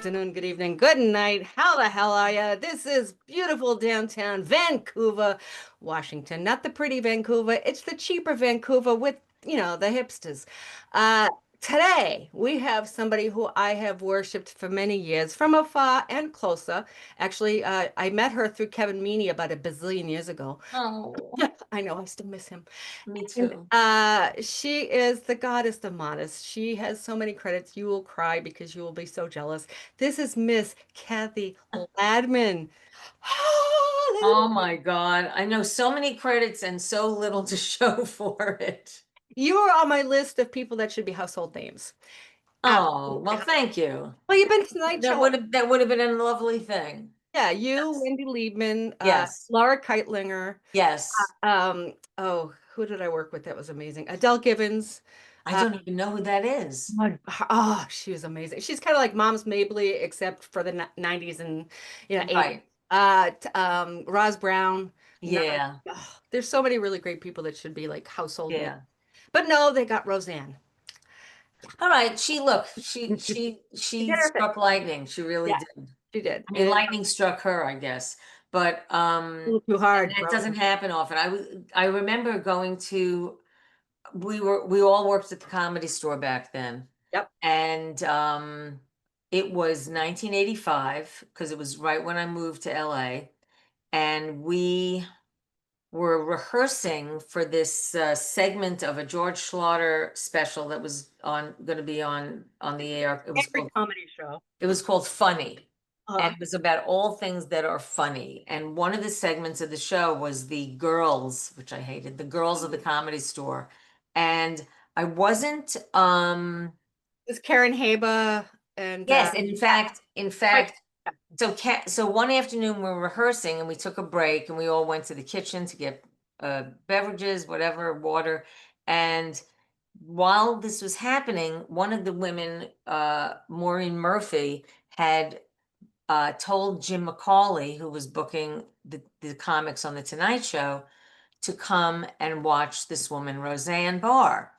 afternoon, good evening, good night. How the hell are you? This is beautiful downtown Vancouver, Washington. Not the pretty Vancouver, it's the cheaper Vancouver with, the hipsters. Uh, Today, we have somebody who I have worshipped for many years, from afar and closer. Actually, I met her through Kevin Meaney about a bazillion years ago. Oh, I know, I still miss him. me And too. she is the goddess of modest. She has so many credits. You will cry because you will be so jealous. This is Miss Cathy Ladman. Oh my God. I know so many credits and so little to show for it. You are on my list of people that should be household names. Oh, well, Absolutely. thank you. Well, you've been to Tonight That Show. would have been a lovely thing. Yeah, you, Yes. Wendy Liebman, Yes. Laura Keitlinger. Yes. Oh, who did I work with? That was amazing. Adele Givens. I Uh, don't even know who that is. oh, she was amazing. She's kind of like Mom's Mabley, except for the 90s and 80s. Right. Roz Brown. No, Yeah. there's so many really great people that should be like household names. Yeah. But no, they got Roseanne. All right. She did She her thing. struck lightning. She really Yeah, did. she did. I mean, And lightning struck her, I guess. But a little too hard, that probably. doesn't happen often. I remember going to we all worked at the Comedy Store back then. Yep. And it was 1985 because it was right when I moved to LA, and we were rehearsing for this segment of a George Schlatter special that was on going to be on the air. Every comedy show. It was called Funny. And Uh, it was about all things that are funny. And one of the segments of the show was the girls, which I hated, the girls of the Comedy Store. And I wasn't it's Karen Haba and yes, and in fact, Mike. so one afternoon we were rehearsing and we took a break and we all went to the kitchen to get beverages, whatever, water. And while this was happening, one of the women, Maureen Murphy, had told Jim McCauley, who was booking the comics on the Tonight Show, to come and watch this woman, Roseanne Barr.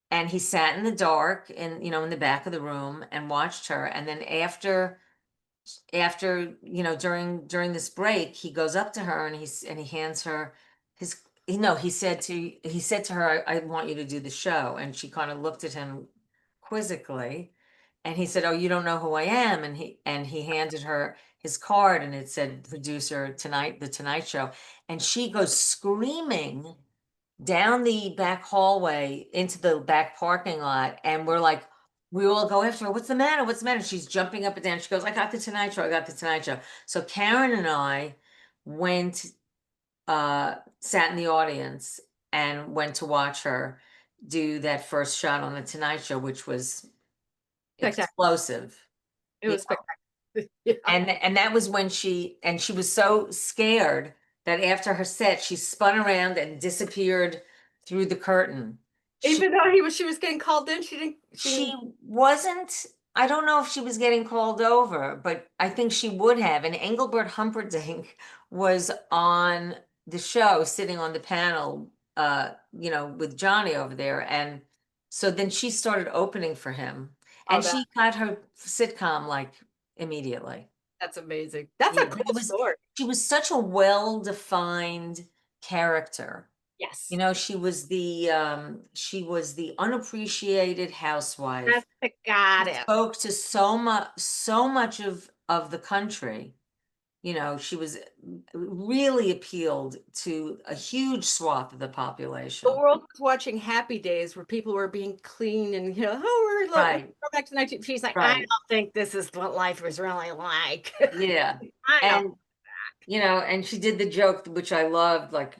And he sat in the dark in the back of the room and watched her. And then after during this break, he goes up to her and he hands her his he said to her, I want you to do the show. And she kind of looked at him quizzically, and he said, oh, you don't know who I am. And he handed her his card and it said producer tonight, the Tonight Show. And she goes screaming down the back hallway into the back parking lot. And we're like, we all go after her. What's the matter? What's the matter? She's jumping up and down. She goes, I got the Tonight Show. I got the Tonight Show. So Karen and I went, sat in the audience and went to watch her do that first shot on the Tonight Show, which was Spectacular. explosive. It You was spectacular. Yeah. and that was when she was so scared that after her set, she spun around and disappeared through the curtain. She Even though she was getting called in, she didn't. she wasn't, I don't know if she was getting called over, but I think she would have. And Engelbert Humperdinck was on the show, sitting on the panel, with Johnny over there. And so then she started opening for him, Oh, and she got her sitcom like immediately. that's amazing. That's a Yeah, but cool story. she was such a well-defined character. Yes. She was the unappreciated housewife, That's the goddess. spoke to so much of the country. She was really appealed to a huge swath of the The population. world was watching Happy Days where people were being clean and, we Right, go back to 19. She's like, I right. don't think this is what life was really like. Yeah. I know. And and she did the joke, which I loved, like,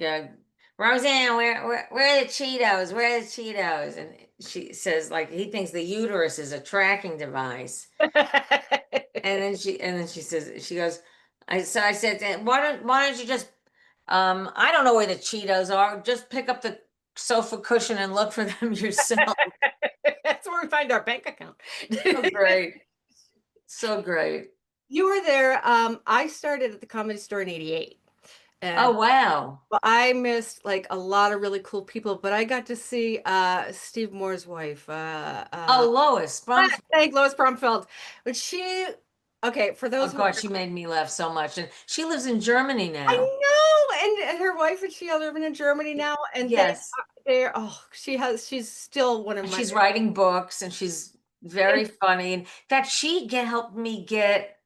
Roseanne, where are the Cheetos? Where are the Cheetos? And she says, like, he thinks the uterus is a tracking device. And then she says, she goes, I said, why don't you just, I don't know where the Cheetos are. Just pick up the sofa cushion and look for them yourself. That's where we find our bank account. So great. So great. You were there. I started at the Comedy Store in '88. Oh, And wow. well, I missed like a lot of really cool people, but I got to see Steve Moore's wife, Oh, Lois I Brumfield. thank Lois Bromfeld. But she Okay, for Oh those who God, she made me laugh so much. And she lives in Germany I now. know, and her wife and she are living in Germany now, and Yes. she's still one of And my she's writing books and she's and very funny. And in fact, helped me get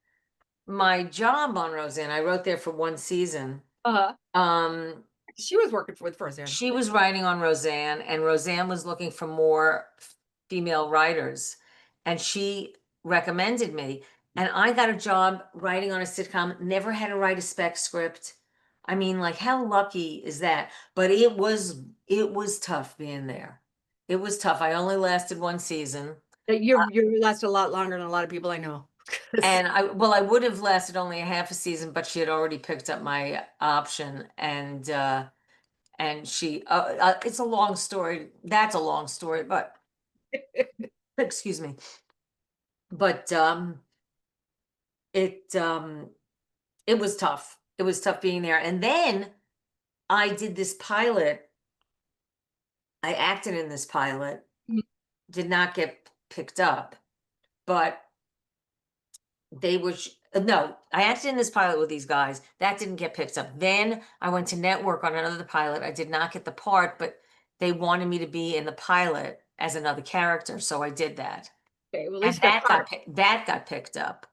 my job on Roseanne. I wrote there for one season. uh Um, she was working with Roseanne. she was writing on Roseanne, and Roseanne was looking for more female writers, and she recommended me. And I got a job writing on a sitcom, never had to write a spec script. I mean, like, how lucky is that? But it was tough being there. It was tough. I only lasted one season. You last a lot longer than a lot of people I know. 'Cause, And I would have lasted only a half a season, but she had already picked up my option, and it's a long story. That's a long story, but excuse me. But it it was tough. It was tough being there. And then I did this pilot. I acted in this pilot, did not get picked up, but no, I acted in this pilot with these guys. That didn't get picked up. Then I went to network on another pilot. I did not get the part, but they wanted me to be in the pilot as another character, so I did that. okay, well, at And least you got caught. that got picked up.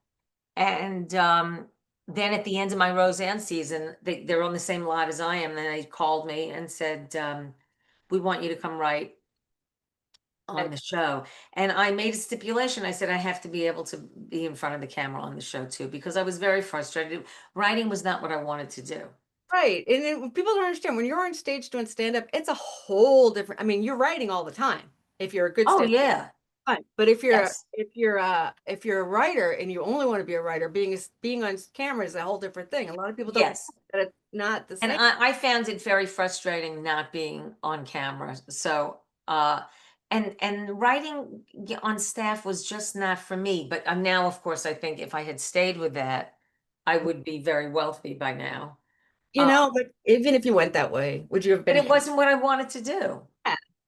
And then at the end of my Roseanne season, they're on the same lot as I am. And they called me and said, "We want you to come write on the show." And I made a stipulation. I said I have to be able to be in front of the camera on the show too, because I was very frustrated. Writing was not what I wanted to do. Right. And people don't understand when you're on stage doing stand up, it's a whole different. I mean, you're writing all the time if you're a good Oh stand yeah, up. But yes, if you're a writer and you only want to be a writer, being on camera is a whole different thing. A lot of people don't yes. know that it's not the And same. I found it very frustrating not being on camera. So, and writing on staff was just not for me. But now, of course, I think if I had stayed with that, I would be very wealthy by now. Uh, But even if you went that way, would you have but been it happy? wasn't what I wanted to do.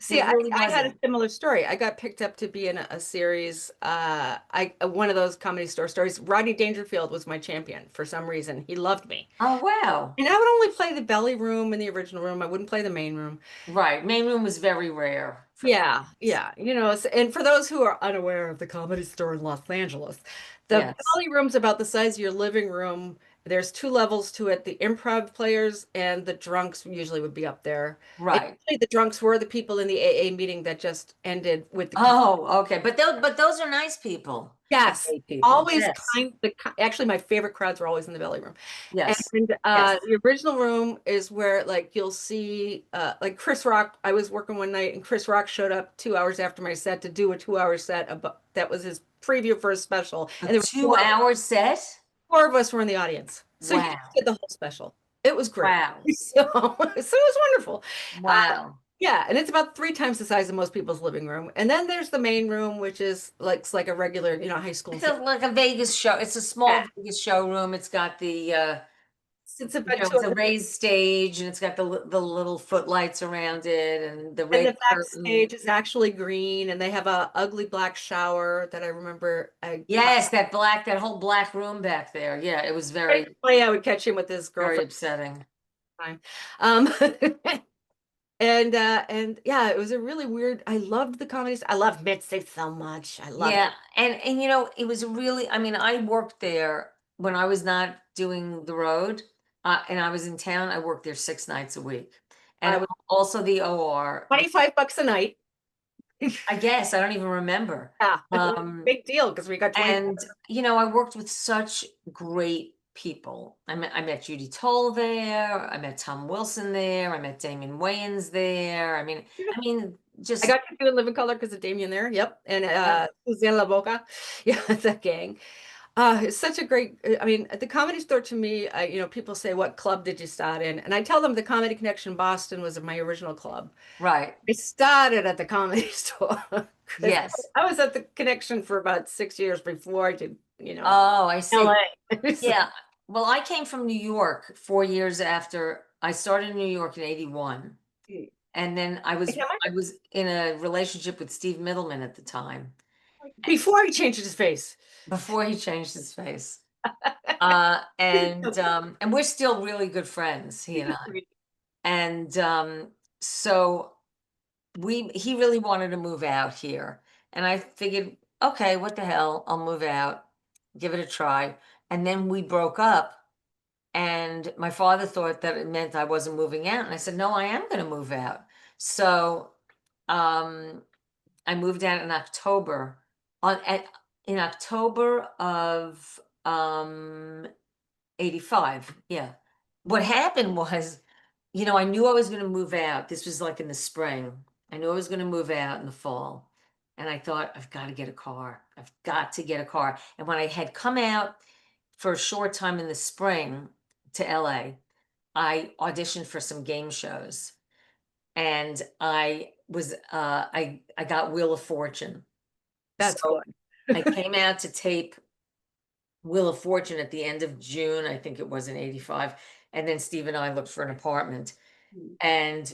See, It really I had a wasn't. similar story. I got picked up to be in a series. One of those comedy store stories. Rodney Dangerfield was my champion for some reason. He loved me. Oh, wow. And I would only play the belly room in the original room. I wouldn't play the main room. Right. Main room was very rare for Yeah, comedies. yeah. And for those who are unaware of the comedy store in Los Angeles, the Yes. belly room's about the size of your living room. There's two levels to it. The improv players and the drunks usually would be up there. And Right. usually the drunks were the people in the AA meeting that just ended with the Oh, okay. But those are nice people. The yes, gay people. always Yes. actually my favorite crowds were always in the belly room. Yes. And Yes. the original room is where like you'll see like Chris Rock. I was working one night and Chris Rock showed up 2 hours after my set to do a 2 hour set about that was his preview for his special. A And there were 2 hour set? four of us were in the audience. So he just Wow. did the whole special. It was great. Wow. So it was wonderful. Uh, Wow. yeah, and it's about three times the size of most people's living room. And then there's the main room, which is like it's like a regular, high school It's theater. like a Vegas show. It's a Yeah. small Vegas showroom. It's got It's about it's a 200. raised stage and it's got the little footlights around it and the And red the curtain. backstage is actually green, and they have a ugly black shower that I remember. Yes, that whole black room back there. Yeah, it was Right very, play, I would catch him with his very girlfriend upsetting. at the time. And yeah, it was a really weird. I loved the comedies. I love Mitzi so much. I love Yeah, and it was really, I mean, I worked there when I was not doing the road, and I was in town. I worked there 6 nights a week, I and was also the OR. 25 bucks a night. I guess I don't even remember. Yeah, it was a Um, big deal because we got 20. and I worked with such great people. I met Judy Toll there. I met Tom Wilson there. I met Damon Wayans there. I mean, I just got to do in Living Color because of Damien there. Yep. And yeah, Suzanne La Boca. Yeah, that gang. It's such a great, I mean, at the Comedy Store to me, people say, what club did you start in? And I tell them the Comedy Connection Boston was my original club. right. I started at the Comedy Store because Yes. I was at the Connection for about 6 years before I did, Oh, I see. LA. So, Yeah. Well, I came from New York 4 years after I started in New York in '81. And then I I was can't I was in a relationship with Steve Middleman at the time. Before he changed his face. before he changed his face. And we're still really good friends, he and I. And so he really wanted to move out here. And I figured, okay, what the hell? I'll move out, give it a try. And then we broke up. And my father thought that it meant I wasn't moving out. And I said, no, I am going to move out. So um, I moved out in October. In October of 85. Yeah. What happened was, I knew I was going to move out. This was like in the spring. I knew I was going to move out in the fall. And I thought, I've got to get a car. I've got to get a car. And when I had come out for a short time in the spring to LA, I auditioned for some game shows. And I got Wheel of Fortune. That's So fun. I came out to tape Wheel of Fortune at the end of June, I think it was in 85. And then Steve and I looked for an apartment, and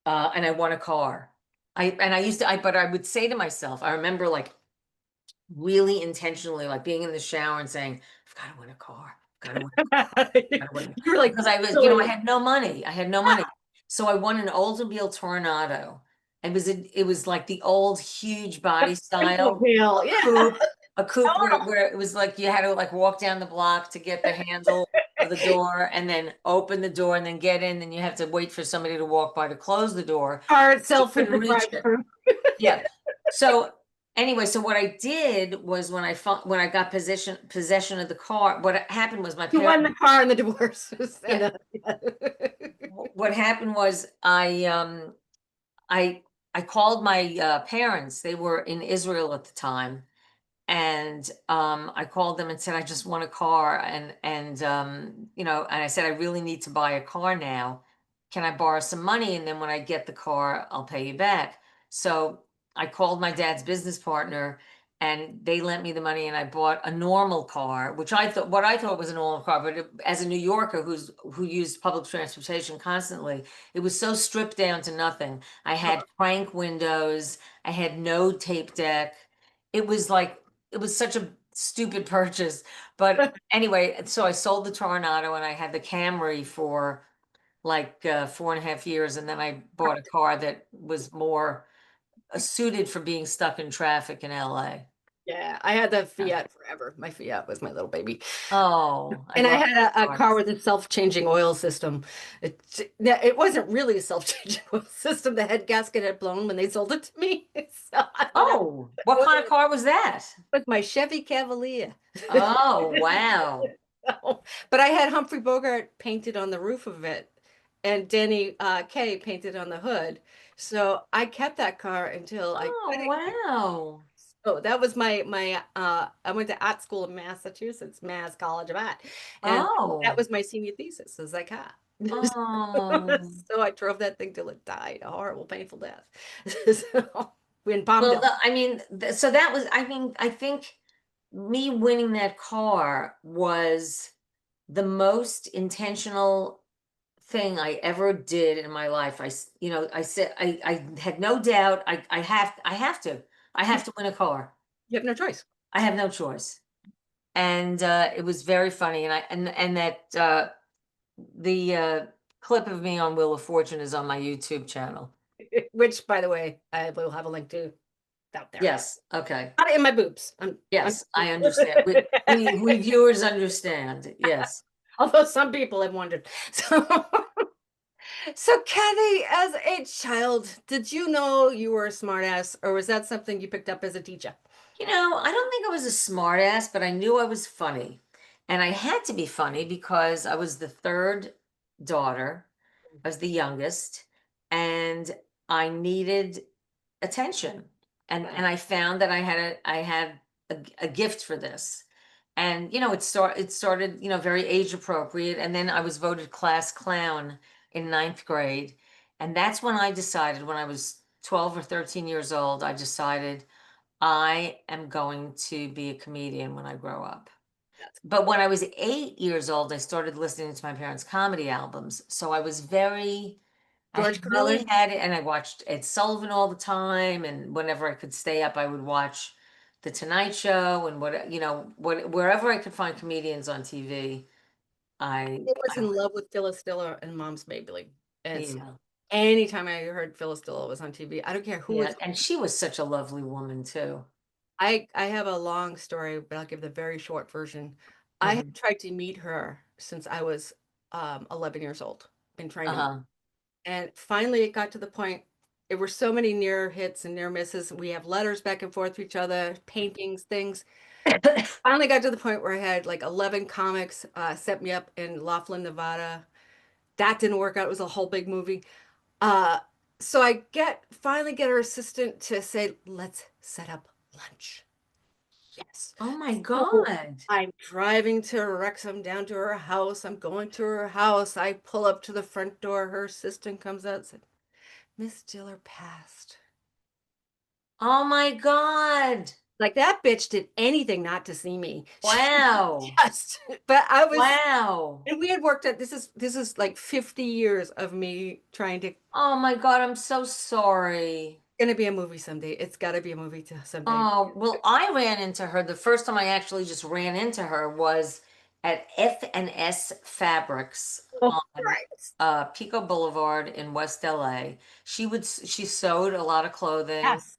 I won a car. But I would say to myself, I remember like really intentionally like being in the shower and saying, I've got to win a car. I've got to win a car. I've got to win. You were like, Because I was, I really, had no money. I had no money. So I won an Oldsmobile Tornado. It was like the old huge body style Pale. Yeah. coupe, a coupe where it was like you had to like walk down the block to get the handle of the door and then open the door and then get in. Then you have to wait for somebody to walk by to close the door. Car You itself with couldn't the reach drive it. through. Yeah. So anyway, so what I did was when I got possession of the car, what happened was my You won parents. the car and the divorce. And, Yeah. What happened was I called my parents. They were in Israel at the time, and I called them and said I just want a car, and I said I really need to buy a car now. Can I borrow some money, and then when I get the car, I'll pay you back. So I called my dad's business partner, and they lent me the money, and I bought a normal car, which I thought was a normal car, but as a New Yorker who used public transportation constantly, it was so stripped down to nothing. I had crank windows, I had no tape deck. It was like it was such a stupid purchase. But anyway, so I sold the Tornado and I had the Camry for like 4.5 years. And then I bought a car that was more suited for being stuck in traffic in LA. yeah, I had the Yeah. Fiat forever. My Fiat was my little baby. Oh, I And I love had a car cars. with a self-changing oil system. It wasn't really a self-changing oil system. The head gasket had blown when they sold it to me. So I don't know. Oh, what kind of car was that? It was my Chevy Cavalier. Oh, wow. But I had Humphrey Bogart painted on the roof of it and Danny Kaye painted on the hood. So I kept that car until I Oh, couldn't. wow. Oh, that was my I went to art school in Massachusetts, Mass College of Art. And that Oh, was my senior thesis, was that car. oh. So I drove that thing till it died, a horrible, painful death. So in Well, Palmdale. I mean, so that was, I mean, I think me winning that car was the most intentional thing I ever did in my life. I said, I had no doubt. I have to win a car. You have no choice. I have no choice. And it was very funny. And that the clip of me on Wheel of Fortune is on my YouTube channel. Which, by the way, I will have a link to out there. Yes. Okay. Not in my boobs. Yes, I understand. We viewers understand. Yes. Although some people have wondered. So, so Kathy, as a child, did you know you were a smartass, or was that something you picked up as a teacher? I don't think I was a smart ass, but I knew I was funny. And I had to be funny because I was the third daughter. I was the youngest, and I needed attention. And I found that I had a gift for this. And it started, very age appropriate. And then I was voted class clown in ninth grade. And that's when I decided, when I was 12 or 13 years old, I decided I am going to be a comedian when I grow up. That's But when I was 8 years old, I started listening to my parents' comedy albums. So I was very George Mother Carlin. had it, and I watched Ed Sullivan all the time, and whenever I could stay up, I would watch The Tonight Show and wherever I could find comedians on TV. I was I in love with Phyllis Diller and Mom's Maybelline. And so Yeah, anytime I heard Phyllis Diller was on TV, I don't care who yeah, was. and she was such a lovely woman too. I have a long story, but I'll give the very short version. I have Hmm. tried to meet her since I was 11 years old. Been trying to meet. Uh-huh. And finally it got to the point, there were so many near hits and near misses. We have letters back and forth to each other, paintings, things. Finally got to the point where I had like 11 comics set me up in Laughlin, Nevada. That didn't work out. It was a whole big movie. Uh, so I finally get her assistant to say, let's set up lunch. Yes. Oh my So God. I'm driving to Wrexham down to her house. I'm going to her house. I pull up to the front door. Her assistant comes out and said, Miss Diller passed. Oh my God. Like that bitch did anything not to see me. She Wow. just, but I was, Wow. and we had worked at this is like 50 years of me trying to, Oh my God, I'm so sorry. gonna be a movie someday. It's got to be a movie to someday. Oh, well, I ran into her. The first time I actually just ran into her was at F&S Fabrics Oh, on right. Pico Boulevard in West LA. She sewed a lot of clothing, Yes.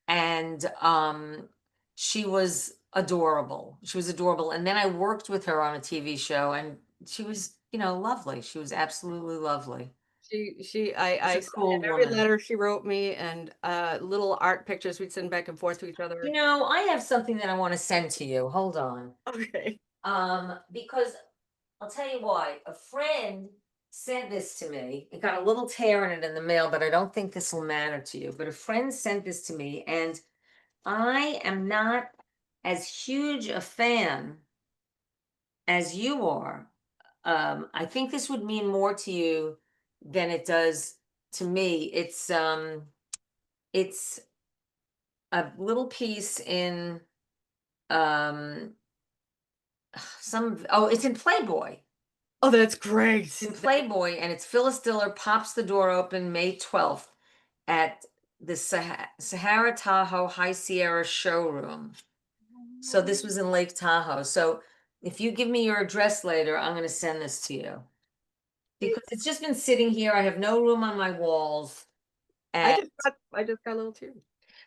and she was adorable. She was adorable. And then I worked with her on a TV show, and she was, lovely. She was absolutely lovely. I She's a have cool every woman. letter she wrote me and little art pictures we'd send back and forth to each other. I have something that I want to send to you. Hold on. Okay. Because I'll tell you why. A friend sent this to me. It got a little tear in it in the mail, but I don't think this will matter to you. But a friend sent this to me, and I am not as huge a fan as you are. I think this would mean more to you than it does to me. It's a little piece in um it's in Playboy. Oh, that's great. In Playboy, and it's Phyllis Diller pops the door open May 12th at the Sahara Tahoe High Sierra showroom. So this was in Lake Tahoe. So if you give me your address later, I'm going to send this to you because it's just been sitting here. I have no room on my walls. And I just got a little teary.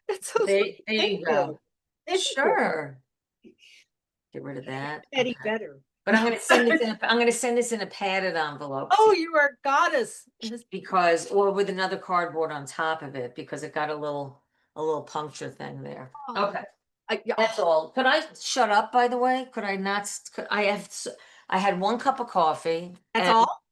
That's so sweet. there Thank you you. go. Thank you. Sure. Get rid of that. Eddie Okay. better. But I'm going to send this in a padded envelope to Oh, you you are a goddess. or with another cardboard on top of it because it got a little puncture thing there. Oh, Okay. yeah, That's oh, all. Could I shut up, by the way? Could I not? I had one cup of coffee that's and all.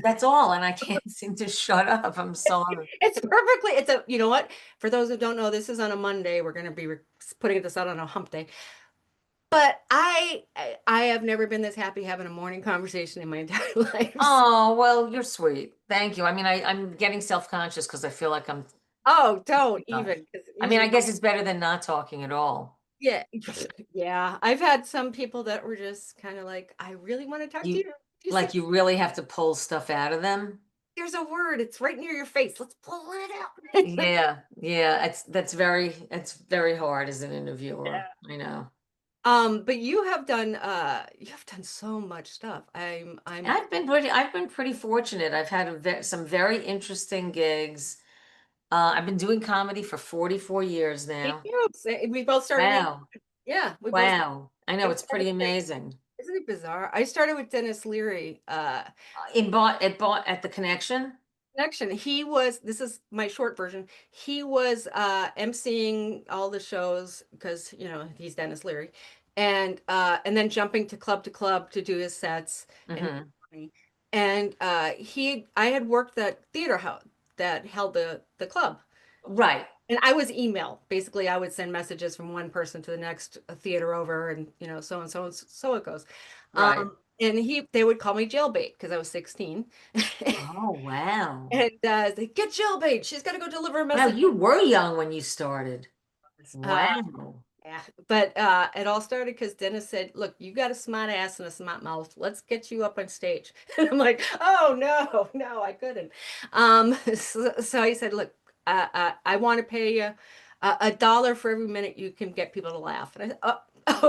that's all, and I can't seem to shut up. I'm sorry. It's perfectly. It's a. You know what? For those who don't know, this is on a Monday. We're going to be putting this out on a hump day. But I have never been this happy having a morning conversation in my entire life. Oh, well, you're sweet. Thank you. I mean, I'm getting self-conscious because I feel like I'm Oh, don't not. even. 'Cause I mean, I usually, guess it's better than not talking at all. yeah, yeah. I've had some people that were just kind of like, I really want to talk to You you. You say like you really have to pull stuff out of them. there's a word. It's right near your face. Let's pull it out. Yeah, yeah. It's very hard as an interviewer. I know. But you have done so much stuff. I'm I've been pretty fortunate. I've had some very interesting gigs. I've been doing comedy for 44 years thank now. you. We both started in, Wow. yeah, we both Wow. I know started it's at the pretty same. amazing. Isn't it bizarre? I started with Dennis Leary. It bought at the connection. Connection. This is my short version. He was emceeing all the shows because, he's Dennis Leary. And then jumping to club to do his sets and Hmm. I had worked that theater house that held the club. Right. And I was email. Basically, I would send messages from one person to the next theater over and so and so and so it goes. Right. And they would call me jailbait because I was 16. Oh, wow. And they get jailbait. She's got to go deliver a Wow, message. you were young when you started. Uh, Wow. Yeah, but it all started because Dennis said, "Look, you got a smart ass and a smart mouth. Let's get you up on stage." And I'm like, "Oh no, no, I couldn't." So he said, "Look, I want to pay you a dollar for every minute you can get people to laugh." And I said, "Oh,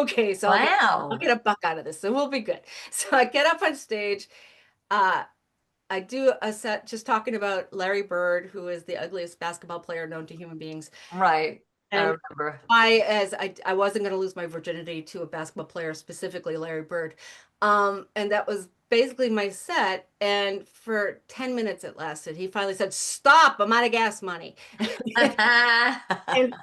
okay, so I'll Wow. get a buck out of this, so we'll be good." So I get up on stage. Uh, I do a set just talking about Larry Bird, who is the ugliest basketball player known to human beings. Right. I And remember. I wasn't going to lose my virginity to a basketball player, specifically Larry Bird. And that was basically my set. And for 10 minutes it lasted. He finally said, "Stop, I'm out of gas money." And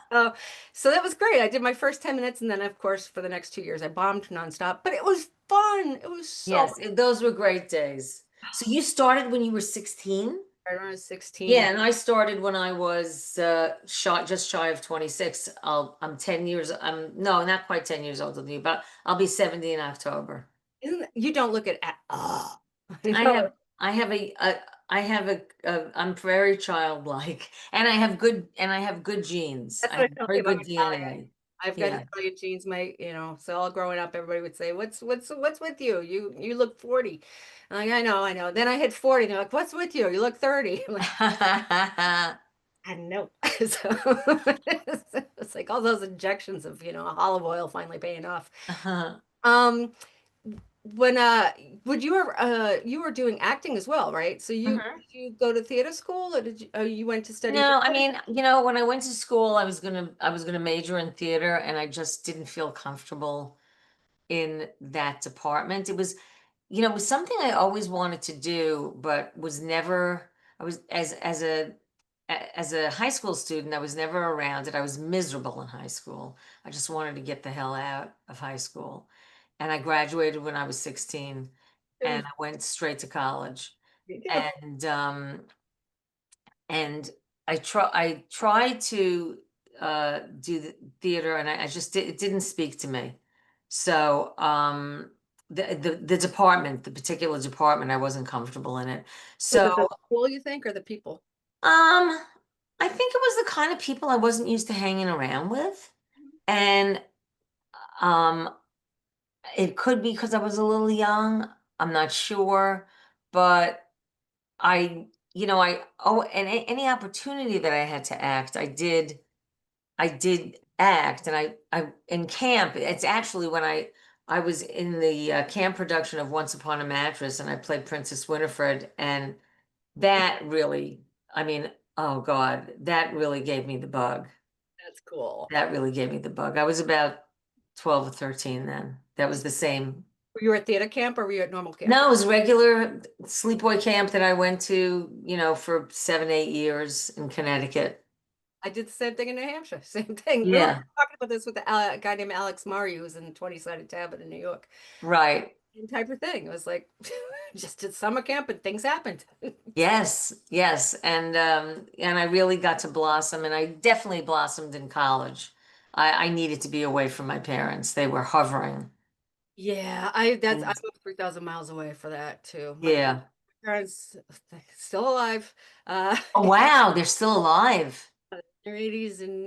so that was great. I did my first 10 minutes. And then, of course, for the next 2 years, I bombed nonstop. But it was fun. It was so Yes, those were great days. So you started when you were 16? fun. When I was 16. Yeah, and I started when I was just shy of 26. I'm 10 years, no, not quite 10 years older than you, but I'll be 70 in October. You don't look at, oh, I no, have I have I'm very childlike, and I have good genes. that's I what have I tell very people. good I'm Italian. DNA. I've got Yeah. Italian genes. So all growing up, everybody would say, "What's with you? You look 40." I'm like, I know. Then I hit 40. They're like, "What's with you? You look 30." I'm like, I know. So it's like all those injections of, olive oil finally paying off. Um, when would you were doing acting as well, right? So Mhm. did you go to theater school, or you went to study for No, I mean, when I went to school, I was gonna major in theater, and I just didn't feel comfortable in that department. It was something I always wanted to do, but was never, I was, as a high school student, I was never around it. I was miserable in high school. I just wanted to get the hell out of high school. And I graduated when I was 16, and I went straight to college. me too. And and I tried to do the theater, and I just it didn't speak to me. So the department, the particular department, I wasn't comfortable in it. Was So it the school, you think, or the people? I think it was the kind of people I wasn't used to hanging around with. And um it could be because I was a little young. I'm not sure, but and any opportunity that I had to act, I did act. And I in camp, it's actually when I was in the camp production of Once Upon a Mattress, and I played Princess Winifred, and that really, I mean, oh God, that really gave me the bug. That's cool. That really gave me the bug. I was about 12 or 13 then. That was the same. Were you at theater camp or were you at normal camp? No, it was regular sleepaway camp that I went to, for 7, 8 years in Connecticut. I did the same thing in New Hampshire. Same thing. We were Yeah, talking about this with a guy named Alex Murray, who's in 20-sided tablet in New York. right. Same type of thing. It was like just did summer camp and things happened. Yes, yes. And I really got to blossom, and I definitely blossomed in college. I needed to be away from my parents. They were hovering. Yeah, I And moved 3,000 miles away for that too. My yeah. parents still alive. Oh, wow, they're still alive. Their 80s, and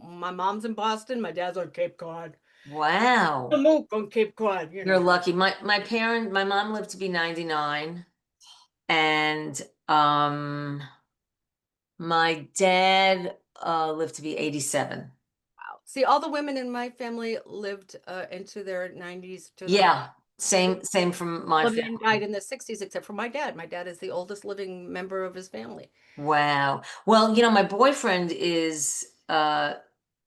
my mom's in Boston. My dad's on Cape Cod. The Wow. Mook on Cape Cod, You're lucky. My mom lived to be 99, and my dad lived to be 87. Wow. See, all the women in my family lived into their 90s to the Yeah, same from my all the men died family. in the 60s except for my dad. My dad is the oldest living member of his family. Wow. Well, my boyfriend is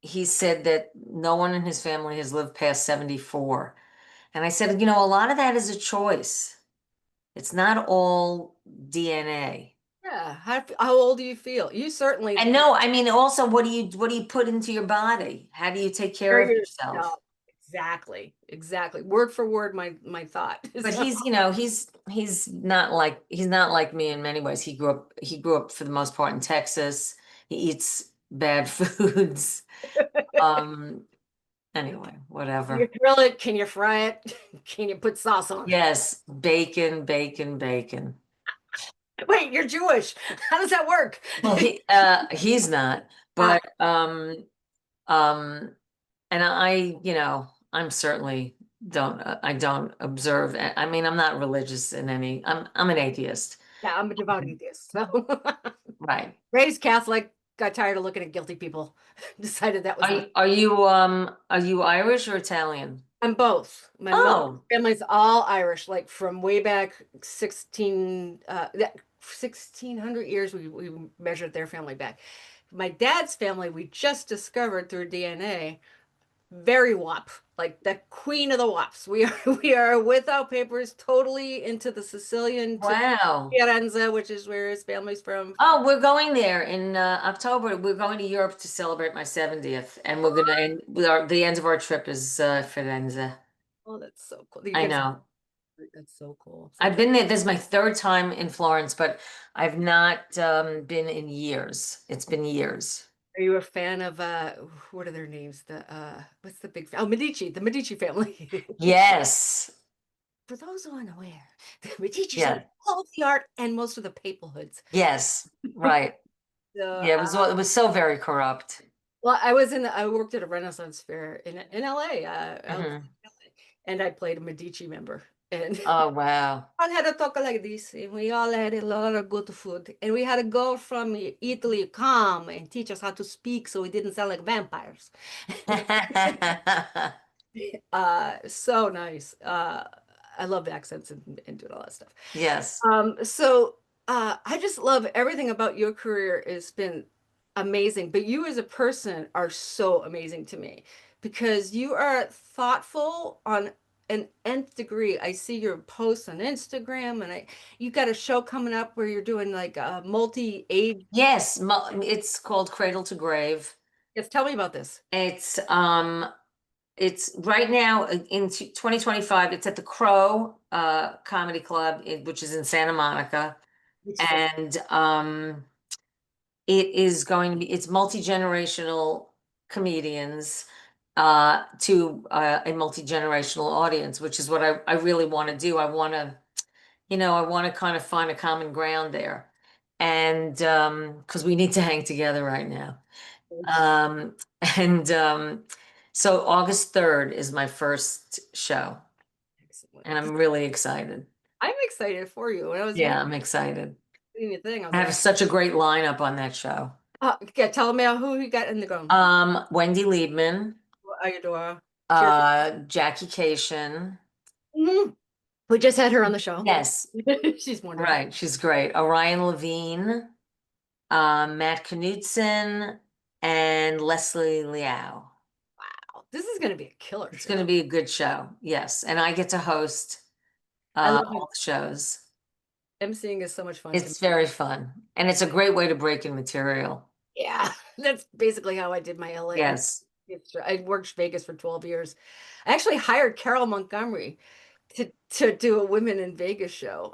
he said that no one in his family has lived past 74. And I said, a lot of that is a choice. It's not all DNA. Yeah. How old do you feel? You certainly And no, I mean, also, what do you put into your body? How do you take care carry of yourself? yourself. Exactly. Exactly. Word for word, my thought. But So, he's not like me in many ways. He grew up for the most part in Texas. He eats bad foods. Um, anyway, can you whatever. grill it? Can you fry it? Can you put sauce on it? Yes, bacon, bacon, bacon. Wait, you're Jewish. How does that work? Well, he's not, Ah, but um And I'm certainly I don't observe. I mean, I'm not religious in any. I'm an atheist. Yeah, I'm a devout atheist. So Right. raised Catholic, got tired of looking at guilty people, decided that was not. Are you Irish or Italian? I'm both. My mother's Oh, family's all Irish, like from way back 1600 years we measured their family back. My dad's family, we just discovered through DNA, very WAP, like the queen of the WAPs. We are we are without papers, totally into the Sicilian to wow. Firenze, which is where his family's from. Oh, we're going there in October. We're going to Europe to celebrate my 70th, and we're gonna end. The end of our trip is Firenze. Oh, that's so cool. You I get know. that's so cool. So I've been there. This is my third time in Florence, but I've not been in years. It's been years. are you a fan of what are their names? The what's the big oh Medici, the Medici family. Yes. For those who aren't aware, the Medicis own Yeah. all of the art and most of the papal hoods. Yes. Right. So, Yeah. It was so very corrupt. well, I worked at a Renaissance fair in LA, outside Hmm. LA, and I played a Medici member. And Oh, wow. all had to talk like this, and we all had a lot of good food. And we had a girl from Italy come and teach us how to speak so we didn't sound like vampires. So nice. I love accents and doing all that stuff. Yes. I just love everything about your career. Has been amazing, but you as a person are so amazing to me because you are thoughtful on an nth degree. I see your posts on Instagram, and you got a show coming up where you're doing like a multi-age. Yes. It's called Cradle to Grave. Yes, tell me about this. It's it's right now in 2025. It's at the Crow Comedy Club, which is in Santa Monica, Which is a and it is going to be it's multi-generational comedians to a multi-generational audience, which is what I really want to do. I want to kind of find a common ground there. And because we need to hang together right now. Um, and so August 3rd is my first show, excellent. and I'm really excited. I'm excited for you. When I was Yeah, I'm excited. reading your thing, I was I have like, such a great lineup on that show. yeah, tell me who you got in the go. Wendy Liebman, Ayadora. Jackie Cation. Mhm. We just had her on the show. Yes, She's wonderful. right. She's great. Orion Levine, Matt Knudsen, and Leslie Liao. Oh, this is going to be a killer It's going to show. be a good show. Yes, and I get to host I love all the shows. emceeing is so much fun to me. It's very fun, and it's a great way to break in material. Yeah, that's basically how I did my LA. Yes. I worked Vegas for 12 years. I actually hired Carol Montgomery to do a Women in Vegas show.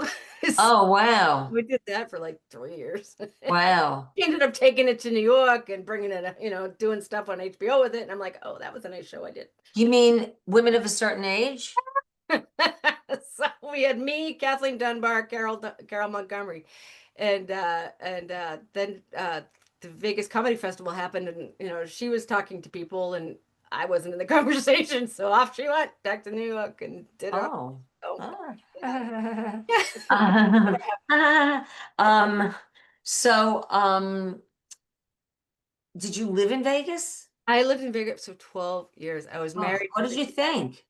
Oh, wow. We did that for like 3 years. Wow. She ended up taking it to New York and bringing it, doing stuff on HBO with it. And I'm like, oh, that was a nice show I did. You mean women of a certain age? So we had me, Kathleen Dunbar, Carol Montgomery, and then the Vegas Comedy Festival happened, and she was talking to people, and I wasn't in the conversation, so off she went back to New York and did her. Oh. Oh, Ah. yeah. Um, so, did you live in Vegas? I lived in Vegas for 12 years. I was Oh, married. what did you think?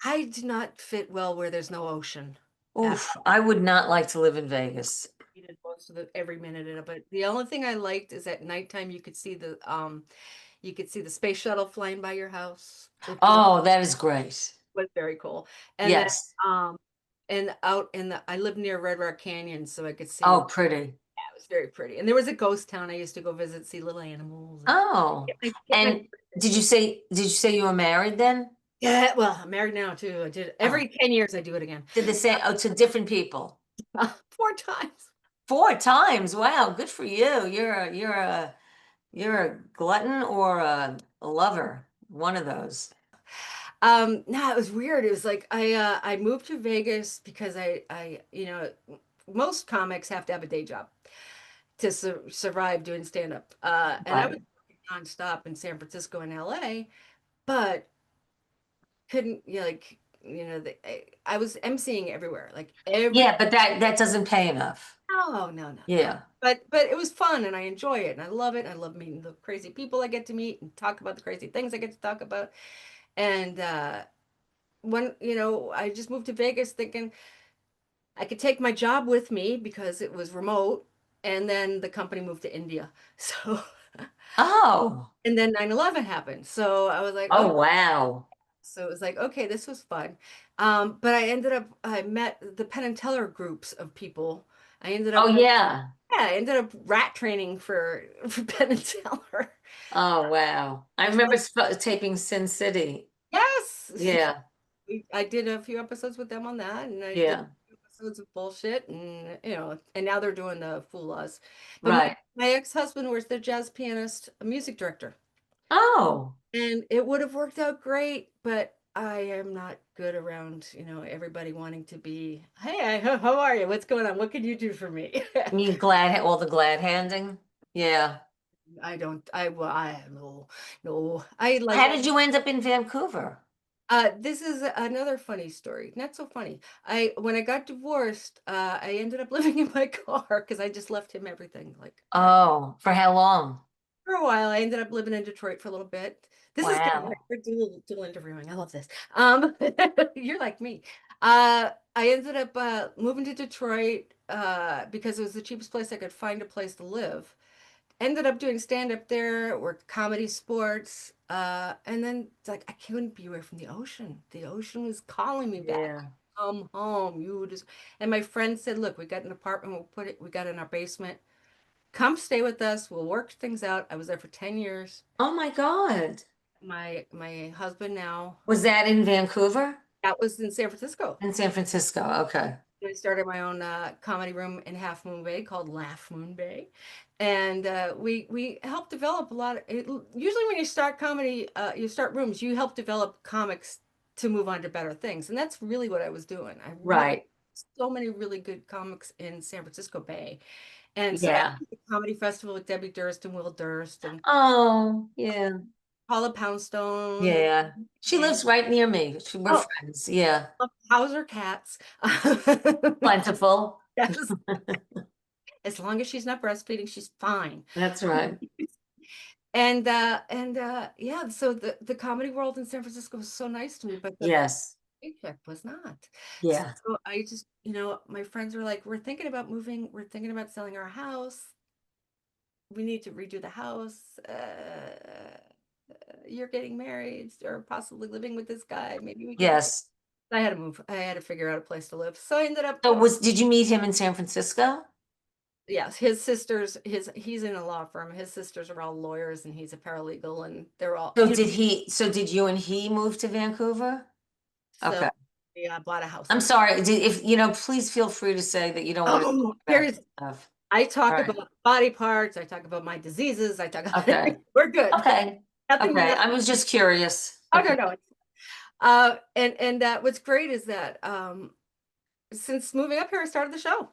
I do not fit well where there's no ocean. Oof, I would not like to live in Vegas. Hated most of the every minute of it. But the only thing I liked is at nighttime you could see the space shuttle flying by your house. Oh, that is great. Was very cool. And then Yes. and out in the I lived near Red Rock Canyon, so I could see Oh, pretty. it was very pretty. And there was a ghost town I used to go visit, see little animals and Oh, get my and did you say you were married then? yeah, well, I'm married now too. I did Oh, every 10 years I do it again. did the same, oh, to different people? 4 times. 4 times. Wow, good for you. You're a glutton or a lover. One of those. No, it was weird. It was like I moved to Vegas because most comics have to have a day job to survive doing stand up. And I was Right. working nonstop in San Francisco and LA. but couldn't, like, I was emceeing everywhere, like every. Yeah, but that doesn't pay enough. No, no, no, no. Yeah. But it was fun and I enjoy it and I love it. I love meeting the crazy people I get to meet and talk about the crazy things I get to talk about. And when, I just moved to Vegas thinking I could take my job with me because it was remote. And then the company moved to India. So, Oh. and then 9/11 happened. So I was like, Oh, okay. wow. So it was like, okay, this was fun. But I met the Penn and Teller groups of people. I ended Oh, up yeah. Yeah, I ended up rat training for Penn and Teller. Oh, wow. I remember taping Sin City. Yes. Yeah. I did a few episodes with them on that, and I did Yeah. a few episodes of bullshit, and now they're doing the Fool Us. But my Right. my ex-husband was the jazz pianist, a music director, Oh, and it would have worked out great, but I am not good around, everybody wanting to be, hey, how are you? What's going on? What can you do for me? you mean all the glad handing? Yeah. I don't, well, no, no, I like. How did you end up in Vancouver? This is another funny story. Not so funny. When I got divorced, I ended up living in my car because I just left him everything. Like Oh, for how long? for a while, I ended up living in Detroit for a little bit. This is good. Wow. We're dual interviewing. I love this. You're like me. I ended up moving to Detroit because it was the cheapest place I could find a place to live. Ended up doing stand up there, worked comedy, sports, and then it's like I couldn't be away from the ocean. The ocean was calling me back. Yeah. Come home, you just. And my friend said, "Look, we got an apartment. We got it in our basement. Come stay with us. We'll work things out." I was there for 10 years. Oh my God. My husband now, Was that in Vancouver? that was in San Francisco. In San Francisco. Okay. I started my own comedy room in Half Moon Bay called Laugh Moon Bay, and we help develop a lot. Usually, when you start comedy, you start rooms. You help develop comics to move on to better things, and that's really what I was doing. I really Right. so many really good comics in San Francisco Bay, and so I Yeah. did the comedy festival with Debbie Durst and Will Durst and Oh, yeah. Paula Poundstone Yeah. She and lives right near me. We're oh, friends. Yeah. Hauser cats. Plentiful. Yes. As long as she's not breastfeeding, she's fine. That's right. Yeah, so the comedy world in San Francisco was so nice to me, but the Yes. paycheck was not. Yeah. So I just, my friends were like, we're thinking about moving, we're thinking about selling our house. We need to redo the house. You're getting married or possibly living with this guy. Maybe we can. Yes. I had to move. I had to figure out a place to live. So I ended up, So did you meet him in San Francisco? yes, his sisters, he's in a law firm. His sisters are all lawyers and he's a paralegal and they're all, So did you and he move to Vancouver? so Okay. yeah, I bought a house I'm there. sorry. If please feel free to say that you don't want to Oh, talk about this stuff. I All talk right. about body parts. I talk about my diseases. I talk about, Okay. we're good. Okay. Nothing, Okay. nothing. I was just curious. Oh, Okay. no, no. And what's great is that, since moving up here, I started the show.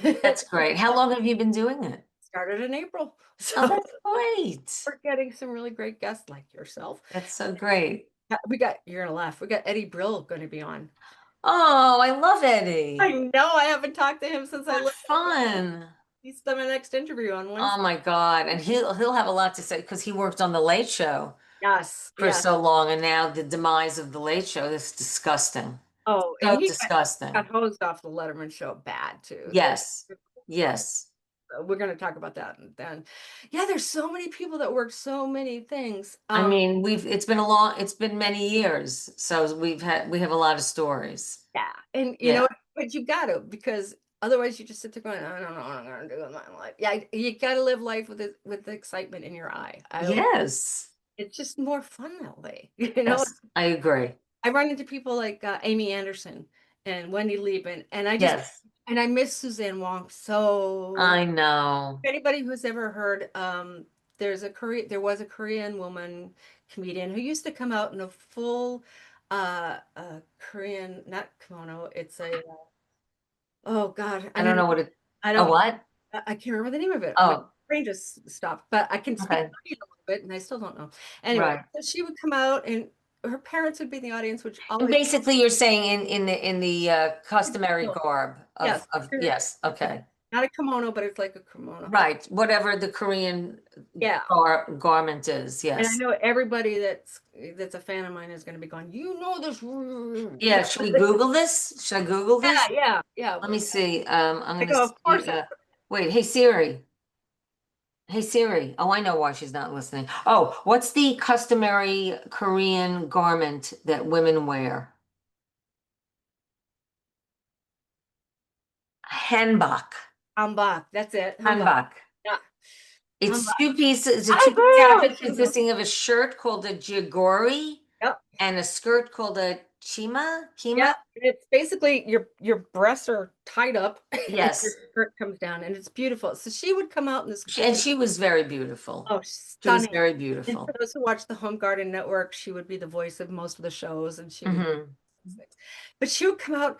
That's great. How long have you been doing it? Started in April. Oh, So that's great. we're getting some really great guests like yourself. That's so great. You're gonna laugh. We got Eddie Brill going to be on. Oh, I love I Eddie. know I haven't talked to him since I What lived. fun. He's done my next interview on Oh Wednesday. my God. And he'll have a lot to say because he worked on the Late Show Yes, for yes. so long, and now the demise of the Late Show is disgusting. Oh, and So he got disgusting. hosed off the Letterman show bad too. Yes. Yes. We're going to talk about that and then. Yeah, there's so many people that work so many things. I mean, it's been many years, so we have a lot of stories. Yeah, and Yeah. but you got to because otherwise you just sit there going, I don't know what I'm going to do with my life. Yeah, you got to live life with the excitement in your eye. Yes. It's just more fun that way. Yes, I agree. I run into people like Amy Anderson and Wendy Lieben, Yes, and I miss Suzanne Wong so. I know. Anybody who's ever heard, there was a Korean woman comedian who used to come out in a full Korean, not kimono, it's oh God, I don't know I a don't, what? I can't remember the name of it. My Oh, brain just stopped, but I can speak okay. it, and I still don't know. Anyway, Right. so she would come out, and her parents would be in the audience, which And always, basically you're saying in the customary garb yes, of, yes, okay. not a kimono, but it's like a kimono. Right, whatever the Korean Yeah. garment is, And I yes. know everybody that's a fan of mine is going to be going, you know this. Yeah, should we Google this? Should I Google Yeah, this? yeah, yeah. Let me see. I'm I gonna go, of see, course. wait, hey Siri. Hey Siri. Oh, I know why she's not listening. Oh, what's the customary Korean garment that women wear? Hanbok. Hanbok. That's it. Hanbok. Hanbok. Yeah. It's Hanbok. two pieces, it's a I two-piece outfit know. consisting of a shirt called a jigori Yep. and a skirt called a Yeah. kima. It's basically your breasts are tied up and your Yes, skirt comes down and it's beautiful. So she would come out in and she was very beautiful. oh, She was stunning. very And for beautiful. those who watch the Home Garden Network, she would be the voice of most of the shows and she would, Hmm. but she would come out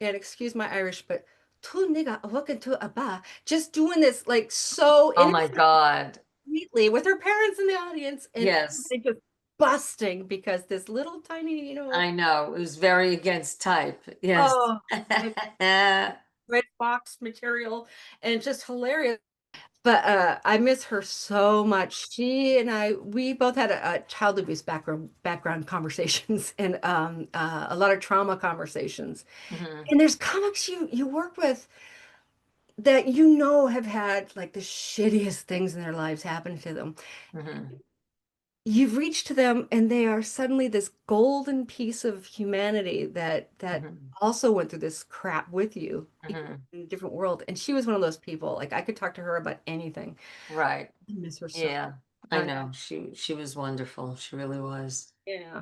and excuse my Irish, but two nigga walking to a bar, just doing this like so Oh my innocently God. with her parents in the audience and Yes, everybody just busting because this little tiny, I know. It was very against type. Yes. oh, like red box material and just hilarious. But I miss her so much. She and we both had a child abuse background conversations and a lot of trauma conversations. Hmm. And there's comics you work with that you know have had like the shittiest things in their lives happen to them. Hmm. You've reached to them and they are suddenly this golden piece of humanity that Hmm. also went through this crap with you Hmm. in a different world. And she was one of those people. Like I could talk to her about anything. Right. I miss her so Yeah, I much. know. She was wonderful. She really was. Yeah.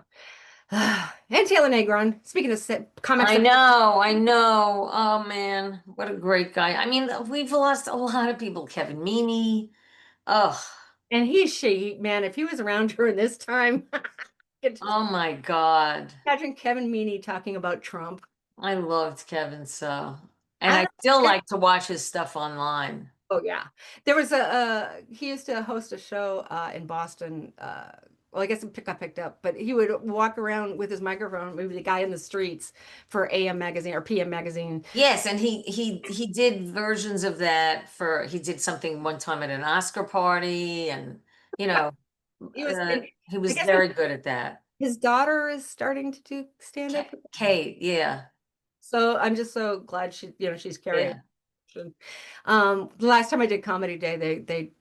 And Taylor Negron, speaking of comics I that know, I know. Oh man, what a great guy. I mean, we've lost a lot of people. Kevin Meaney. Oh, and she, man, if he was around during this time, I could just oh my God. imagine Kevin Meaney talking about Trump. I loved Kevin so. And I I don't still care. like to watch his stuff online. Oh yeah. There was he used to host a show in Boston. Well, I guess it got picked up, but he would walk around with his microphone, maybe the guy in the streets for AM magazine or PM magazine. Yes, and he did versions of that for he did something one time at an Oscar party and you know, He was and he I was guess very good at that. his daughter is starting to do stand up. Kate, yeah, So I'm just so glad she's carrying yeah, it. The last time I did Comedy Day, they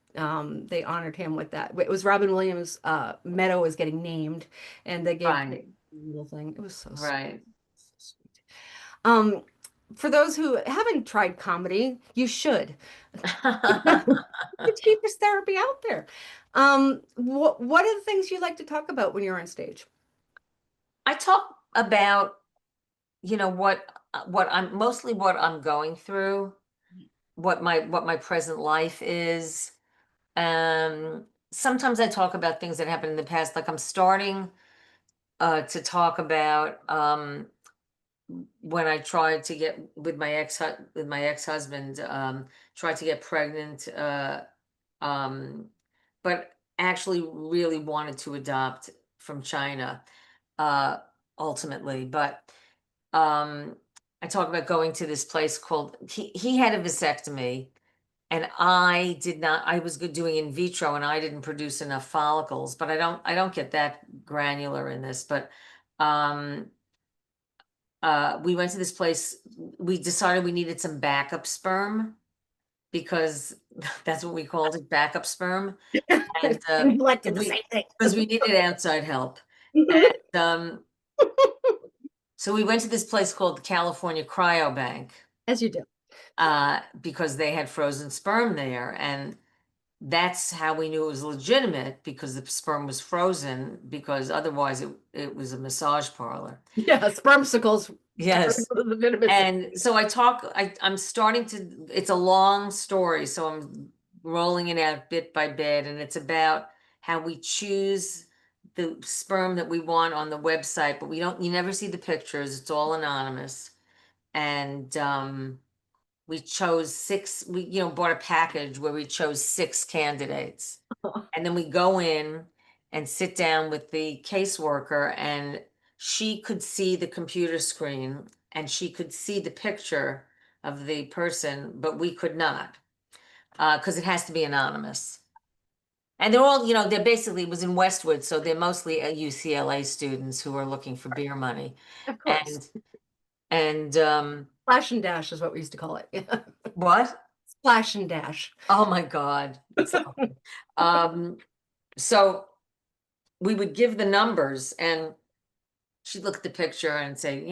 honored him with that. It was Robin Williams' Meadow was getting named, and they gave right, a little thing. It was so sweet. right. So sweet. Um, for those who haven't tried comedy, you should. It's the cheapest therapy out there. What are the things you like to talk about when you're on stage? I talk about, what I'm mostly what I'm going through, what my present life is. Sometimes I talk about things that happened in the past, like I'm starting to talk about when I tried to get with my ex-husband, tried to get pregnant, um, but actually really wanted to adopt from China, uh, ultimately. But um, I talk about going to this place called he had a vasectomy, and I did not. I was good doing in vitro, and I didn't produce enough follicles. But I don't get that granular in this. But um, we went to this place. We decided we needed some backup sperm because that's what we called it, backup sperm, and Intellect did because the we same thing. because we needed outside help. And so we went to this place called the California Cryobank As you do. because they had frozen sperm there, and that's how we knew it was legitimate because the sperm was frozen. Because otherwise, it was a massage parlor. Yeah, spermicles Yes. the legitimacy. And so I'm starting to, it's a long story, so I'm rolling it out bit by bit, and it's about how we choose the sperm that we want on the website, but you never see the pictures, it's all anonymous. And we chose six, we, bought a package where we chose six candidates. And then we go in and sit down with the caseworker, and she could see the computer screen and she could see the picture of the person, but we could not, because it has to be anonymous. And they're all, they're basically, it was in Westwood, so they're mostly UCLA students who are looking for beer money. Of course. And, and, Splash and dash is what we used to call it. Yeah. what? Splash and dash. Oh my God. Um, so we would give the numbers, and she'd look at the picture and say,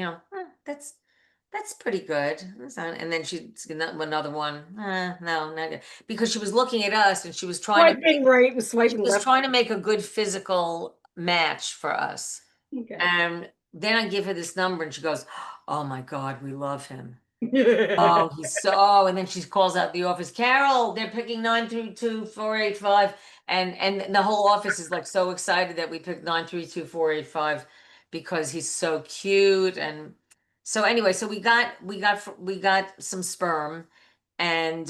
that's pretty good. And then she'd another one, no, not good. Because she was looking at us and Swiping right and she swiping was left. trying to make a good physical match for us. Okay. And then I give her this number and she goes, oh my God, we love him. Oh, and then she calls out the office, Carol, they're picking 932-485. And the whole office is like so excited that we picked 932-485 because he's so cute. And so anyway, so we got some sperm, and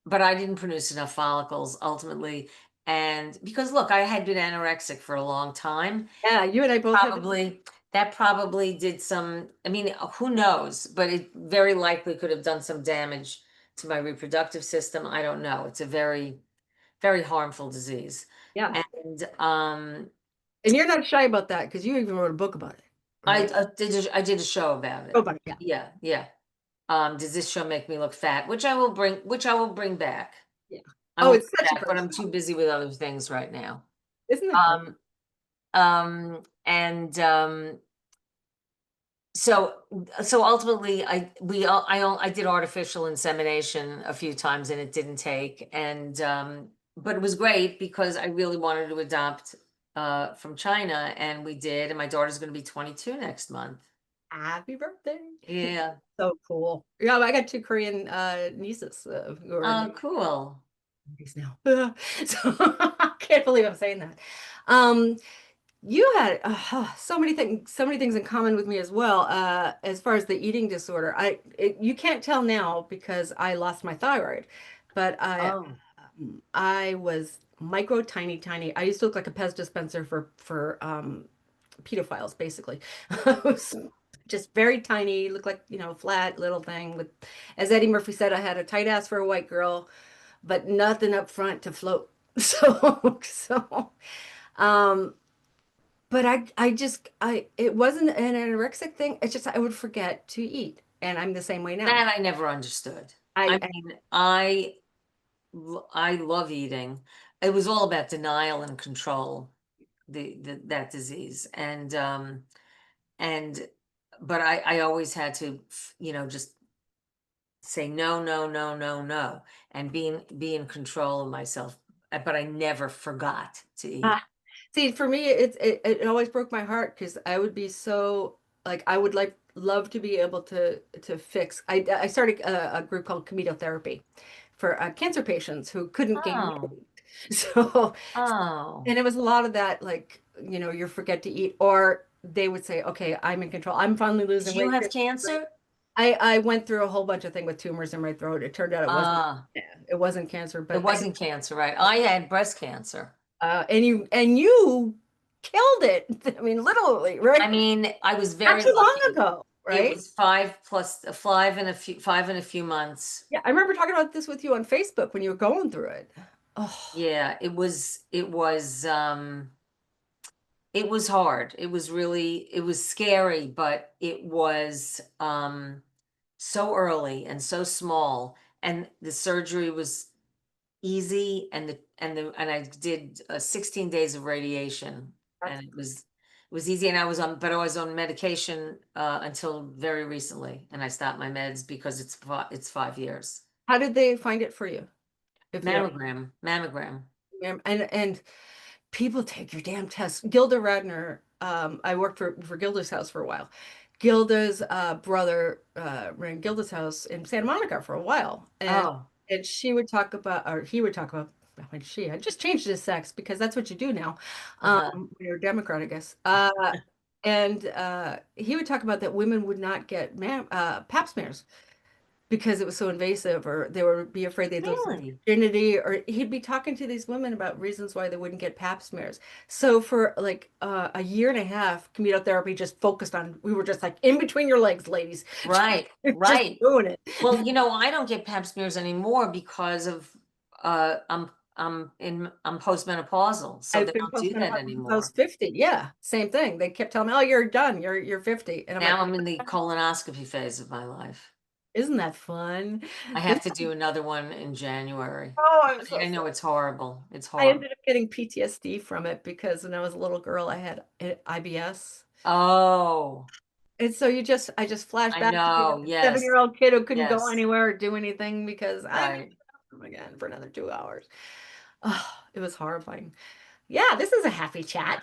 but I didn't produce enough follicles ultimately. And because look, I had been anorexic for a long time. Yeah, you and I both had Probably did some, I mean, who knows, but it very likely could have done some damage to my reproductive system. I don't know. It's a very, very harmful disease. yeah. And And you're not shy about that because you even wrote a book about it, I, right? I did a show about Oh, it. about it, yeah. Yeah, yeah. Does this show make me look fat? Which I will bring back. Yeah. I Oh, will it's bring such a back, but great I'm too show. busy with other things right now. Isn't that great? Um, and So, so ultimately, I did artificial insemination a few times and it didn't take. And but it was great because I really wanted to adopt from China, and we did. And my daughter's going to be 22 next month. Happy birthday. Yeah. So cool. Yeah, I got two Korean nieces who are in Oh, their cool. 20s now. So I can't believe I'm saying that. Um, You had so many things in common with me as well. As far as the eating disorder, you can't tell now because I lost my thyroid, but Oh, I was micro tiny tiny. I used to look like a Pez dispenser for pedophiles, basically. I was just very tiny, looked like, flat little thing with, as Eddie Murphy said, I had a tight ass for a white girl, but nothing up front to float. So, um, but it wasn't an anorexic thing. It's just I would forget to eat, and I'm the same way now. that I never understood. I I mean, I love eating. It was all about denial and control, that disease. And but I always had to, just say no, no, no, no, no, and be in control of myself. But I never forgot to eat. ah, see for me, it always broke my heart because I would be so like I would like love to be able to fix. I started a group called Comedial Therapy for cancer patients who couldn't gain Oh, weight. So oh. and it was a lot of that, like, you forget to eat, or they would say, okay, I'm in control. I'm finally Did losing you weight. have cancer? I went through a whole bunch of things with tumors in my throat. It turned out Uh, it wasn't cancer, it but wasn't cancer, right? I had breast cancer. and you killed it. I mean, literally, I right? mean, I was Not very too long lucky. ago, It right? was 5 and a few months. Yeah, I remember talking about this with you on Facebook when you were going through it. Oh, Yeah, it was hard. It was scary, but it was so early and so small. And the surgery was easy, and I did 16 days of radiation, that's and it was easy. And I was on medication until very recently, and I stopped my meds because it's 5 years. how did they find it for you? If you don't, Mammogram. and people take your damn tests. Gilda Radner, I worked for Gilda's house for a while. Gilda's brother ran Gilda's house in Santa Monica for a while, Oh, and she would talk about, or he would talk about, when I just changed his sex because that's what you do now, uh-huh. when you're a Democrat, I guess. And he would talk about that women would not get Pap smears because it was so invasive, or they would be afraid they'd lose their Really? virginity, or he'd be talking to these women about reasons why they wouldn't get pap smears. So for like a year and a half, commute therapy just focused on, we were just like in between your legs, ladies, Right, just right. doing it. Well, I don't get pap smears anymore because of I'm postmenopausal, so I've they been don't do that postmenopausal since I was anymore. 50. Yeah, same thing. They kept telling me, "Oh, you're done. You're 50." And I'm Now like, I'm in the colonoscopy phase of my life. "Isn't that fun?" I have to do another one in January. Oh, I'm I so know sorry. it's horrible. It's I horrible. ended up getting PTSD from it because when I was a little girl, I had IBS. Oh, And so I just flashed I back to being know. a Yes, 7-year-old kid who couldn't go yes, anywhere or do anything because I'm in the right. bathroom again for another 2 hours. Oh, it was horrifying. Yeah, this is a happy chat.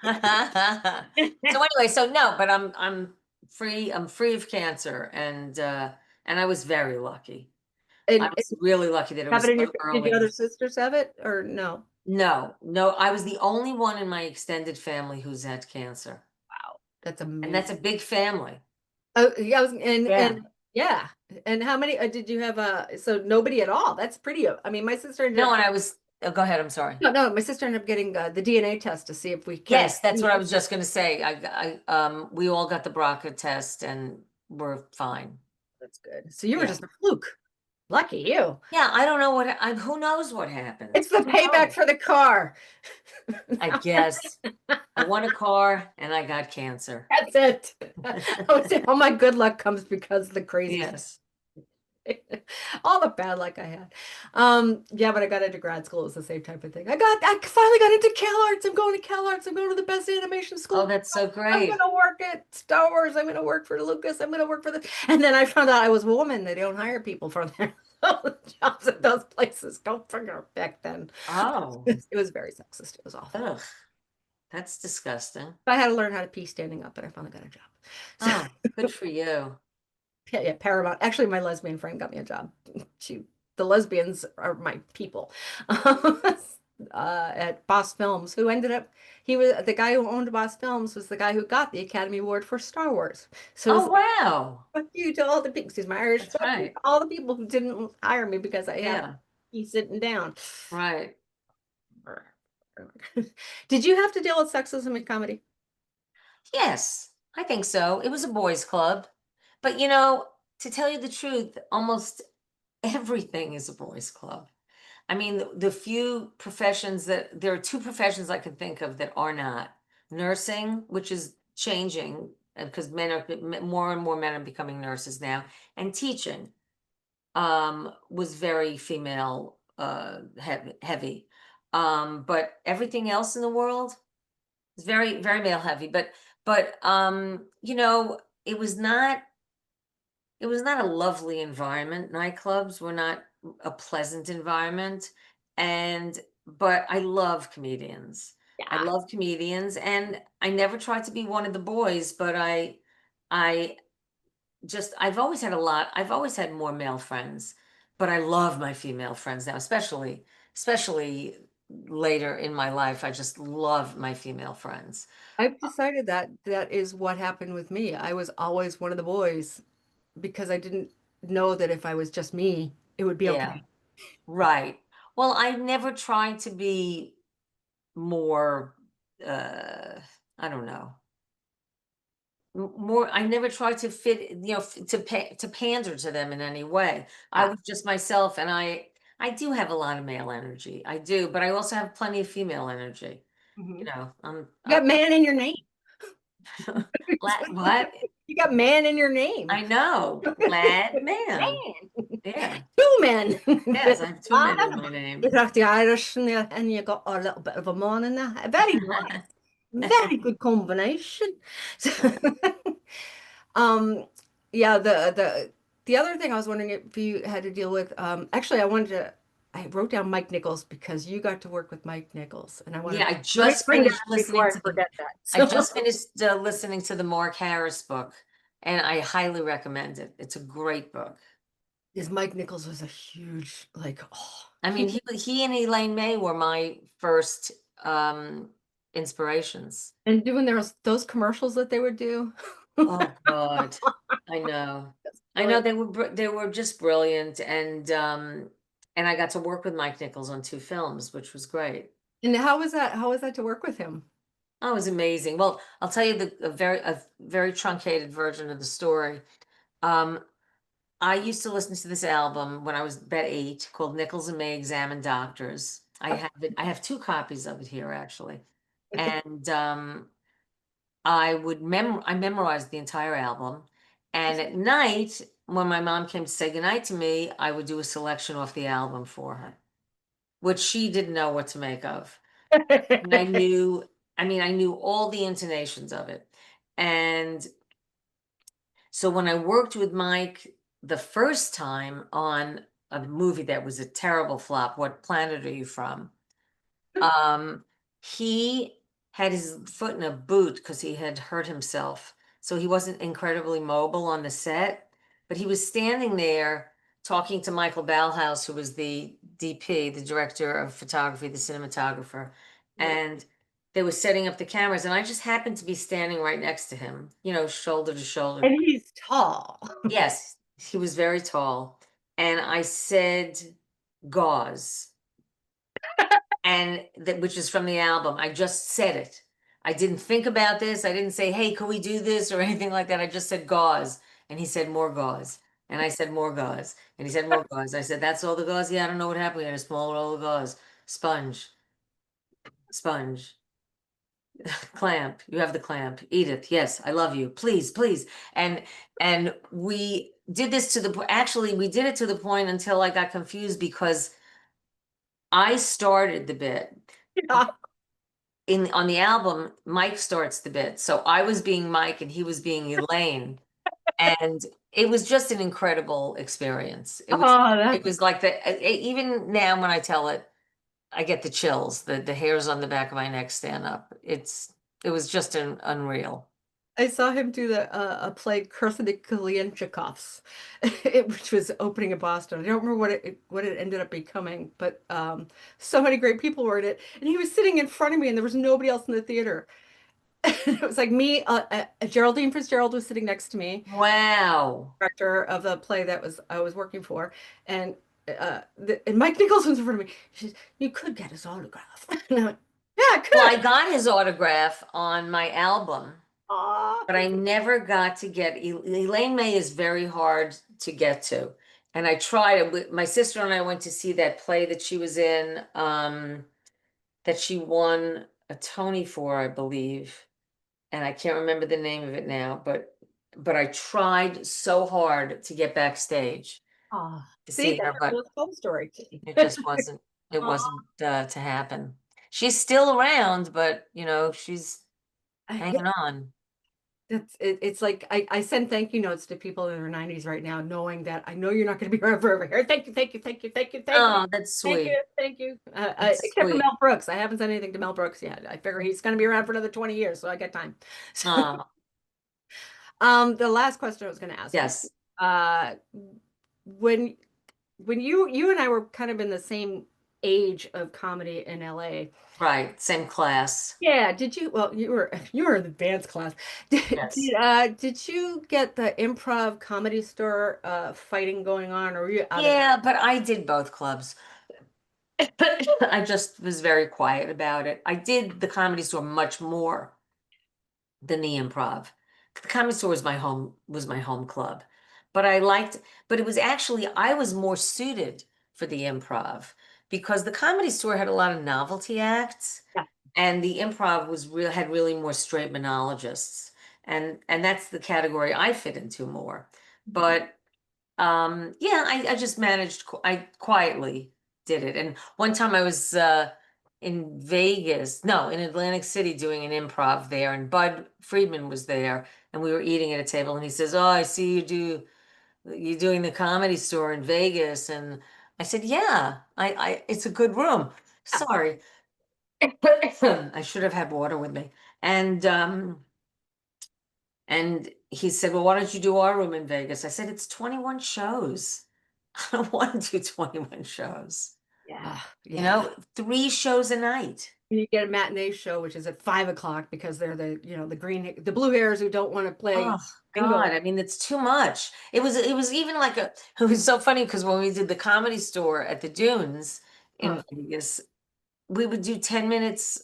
So anyway, so no, but I'm free. I'm free of cancer, and I was very lucky. I And was really lucky that it have it was in your, so did your other early. sisters have it or no? No, no, I was the only one in my extended family who's had cancer, Wow, that's and that's amazing. a big family. Oh, yeah, I was, and Yeah. yeah. And how many did you have? So nobody at all. That's pretty. I mean, my sister ended No, up, and I was. Oh, go ahead. I'm sorry. no, my sister ended up getting the DNA test to see if we carried. Yes, that's what I was just going to say. We all got the BRCA test, and we're fine. That's good. So you were Yeah. just a fluke. Lucky you. Yeah, I don't know who knows what happened. It's the Who payback knows? for the car. I guess I won a car and I got cancer. That's it. I would say all my good luck comes because of the crazy stuff. Yes. All the bad luck I had. Yeah, but I got into grad school. It was the same type of thing. I finally got into CalArts. I'm going to CalArts. I'm going to the best animation Oh, school. that's so I'm great. gonna work at Star Wars. I'm gonna work for Lucas. I'm gonna work for the. And then I found out I was a woman. They don't hire people for their jobs at those places. Go figure back then. Oh, It was very sexist. It was awful. ugh, that's disgusting. I had to learn how to pee standing up, and I finally got a job. So Oh, good for you. yeah, yeah, Paramount. Actually, my lesbian friend got me a job. She, the lesbians are my people. At Boss Films, who ended up, he was the guy who owned Boss Films was the guy who got the Academy Award for Star Wars. So it's Oh, like, wow. fuck you to all the people, excuse my Irish, That's fuck you right. to all the people who didn't hire me because I had Yeah, me sitting down. right. Did you have to deal with sexism in comedy? Yes, I think so. It was a boys' club. But to tell you the truth, almost everything is a boys' club. I mean, the few professions that there are two professions I can think of that are not nursing, which is changing because more and more men are becoming nurses now, and teaching was very female heavy. But everything else in the world is very very male heavy. But it was not a lovely environment. Nightclubs were not a pleasant environment. But I love comedians. I Yeah. love comedians, and I never tried to be one of the boys, but I I've always had more male friends, but I love my female friends now, especially later in my life. I just love my female friends. I've decided that that is what happened with me. I was always one of the boys because I didn't know that if I was just me, it would be Yeah, okay. right. Well, I never tried to be more uh I don't know. More I never tried to fit, to pander to them in any way. I Ah, was just myself, and I do have a lot of male energy. I do, but I also have plenty of female energy. You mhm. know, I'm You got man in your name. what? You got man in your name. I know. Lad man. Man. Yeah. Two men. Yes, I have two men in Ah, my you name. got the Irish and you got a little bit of a man in there. Very nice. Very good combination. So, um, yeah, the other thing I was wondering if you had to deal with, actually I wrote down Mike Nichols because you got to work with Mike Nichols and Yeah, let me bring that up before I forget that. I So just finished listening to the Mark Harris book, and I highly recommend it. It's a great book. Because Mike Nichols was a huge, like, oh, I mean, he and Elaine May were my first inspirations. and doing those commercials that they would do. Oh God, I know. I know they were just brilliant, and I got to work with Mike Nichols on 2 films, which was great. And how was that? How was that to work with him? Oh, it was amazing. Well, I'll tell you a very truncated version of the story. Um, I used to listen to this album when I was about 8 called Nichols and May Examine Doctors. I have it. I have 2 copies of it here actually, and I memorized the entire album, and at night when my mom came to say goodnight to me, I would do a selection off the album for her, which she didn't know what to make of. And I knew all the intonations of it. And so when I worked with Mike the first time on a movie that was a terrible flop, What Planet Are You From? Um, he had his foot in a boot because he had hurt himself. So he wasn't incredibly mobile on the set, but he was standing there talking to Michael Ballhaus, who was the DP, the director of photography, the cinematographer, Right. and they were setting up the cameras, and I just happened to be standing right next to him, shoulder to shoulder. And he's tall. Yes, he was very tall. And I said, gauze, and that which is from the album. I just said it. I didn't think about this. I didn't say, "Hey, can we do this?" or anything like that. I just said gauze, and he said more gauze, and I said more gauze, and he said more gauze. I said, "That's all the gauze." Yeah, I don't know what happened. We had a small roll of gauze. Sponge, sponge, clamp. You have the clamp. Edith, yes, I love you. Please, please. And we did this to the actually we did it to the point until I got confused because I started the bit. Yeah. In on the album, Mike starts the bit. So I was being Mike and he was being Elaine. And it was just an incredible experience. It was Oh, it that's was like even now when I tell it, I get the chills, the hairs on the back of my neck stand up. It was just an unreal. I saw him do the a play Curse of the Kalienchikovs, which was opening in Boston. I don't remember what it ended up becoming, but so many great people were in it, and he was sitting in front of me, and there was nobody else in the theater. It was like me, Geraldine Fitzgerald was sitting next to me, Wow. director of the play that was I was working for, and and Mike Nichols was in front of me. She says, "You could get his autograph." And I went, "Yeah, I Well, I could." got his autograph on my album, Aw. but I never got to get Elaine May is very hard to get to. And I tried it. My sister and I went to see that play that she was in, that she won a Tony for, I believe. And I can't remember the name of it now, but I tried so hard to get backstage Oh, to see, see that's her, a but real love story. it just wasn't it Oh, wasn't to happen. She's still around, but she's yeah, hanging on. it's like I send thank you notes to people in their 90s right now, knowing that I know you're not going to be around forever. Here, thank you, thank you, thank you, thank you, thank you, Oh, that's thank sweet. you, thank you. That's Except for sweet. Mel Brooks, I haven't said anything to Mel Brooks yet. I figure he's going to be around for another 20 years, so I got time. Oh, The last question I was going to ask you, yes, uh, when you and I were kind of in the same age of comedy in LA. right. Same class. Yeah, did you? Well, you were in the dance class. Yes. Did you get the improv comedy store fighting going on, or were you out of that? Yeah, but I did both clubs. I just was very quiet about it. I did the comedy store much more than the improv. The comedy store was my home club. But I liked but it was actually I was more suited for the improv because the comedy store had a lot of novelty acts Yeah. and the improv was real had really more straight monologists. And that's the category I fit into more. But yeah, I just managed, I quietly did it. And one time I was in Vegas, no, in Atlantic City doing an improv there, and Bud Friedman was there, and we were eating at a table, and he says, "Oh, I see you're doing the comedy store in Vegas." And I said, "Yeah, it's a good room." Sorry. I should have had water with me. And and he said, "Well, why don't you do our room in Vegas?" I said, "It's 21 shows. I don't want to do 21 shows. Yeah, yeah. 3 shows a night." You get a matinee show, which is at 5 o'clock because they're the the blue hairs who don't want to Oh, play. God, I mean, it's too much. It was even like it was so funny because when we did the Comedy Store at the Dunes in Huh. Vegas, we would do 10 minutes,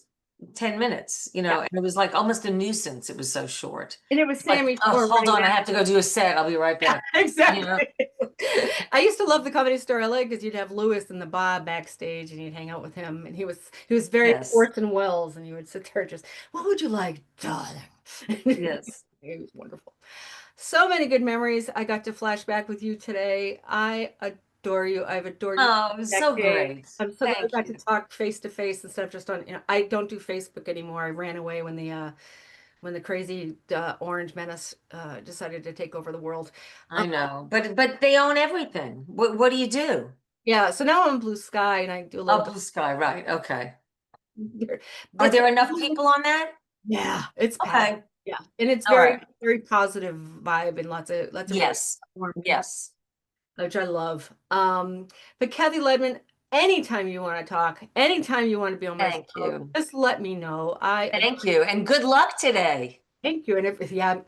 10 minutes, Yeah. and it was like almost a nuisance. It was so short. And it was It's like, Sammy oh, Shore hold running on, I back. have to go do a set. I'll be right back. You know? Exactly. I used to love the Comedy Store LA because you'd have Lewis and the Bob backstage and you'd hang out with him. And he was very Yes. Orson Welles, and you would sit there just, what would you like, darling? Yes. It was wonderful. So many good memories. I got to flash back with you today. I adore you. I've adored you Oh, it for was so decades. great. I'm so glad we Thank got to you. talk face to face instead of just on, I don't do Facebook anymore. I ran away when the crazy orange menace decided to take over the world. I know. But they own everything. What do you do? Yeah, so now I'm Blue Sky and I do a little Oh, bit. Blue Sky, right. Okay. Are It's there enough people on that? yeah, it's packed. Okay. Yeah, and it's All very right. very positive vibe and lots of really Yes. warm people, Yes. which I love. But Cathy Ledman, anytime you want to talk, anytime you want to be on my Thank show, you. just let me know. I Thank adore. you. And good luck today. Thank you. And if yeah,